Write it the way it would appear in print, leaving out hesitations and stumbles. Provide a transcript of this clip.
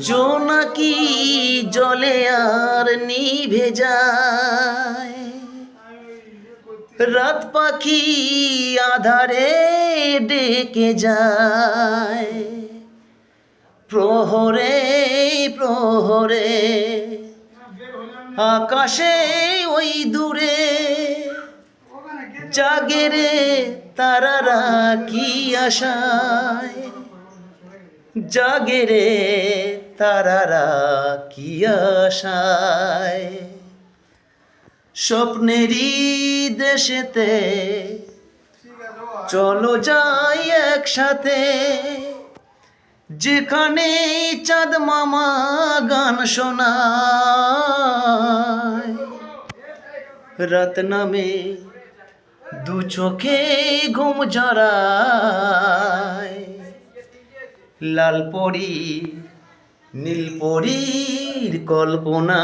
জোনাকি জলে আর নিভে যায়, রাত পাখি আধারে ডেকে যায়, প্রহরে প্রহরে আকাশে ওই দূরে জাগে রে তারারা কি আশায়, জাগে রে তারারা কি আশায়। স্বপ্নেরই দেশেতে চলো যাই একসাথে, যেখানে চাঁদ মামা গান শোনায়, রাত নামে দু চোখে ঘুম জড়ায়, লাল পরি নীল পরীর কল্পনা।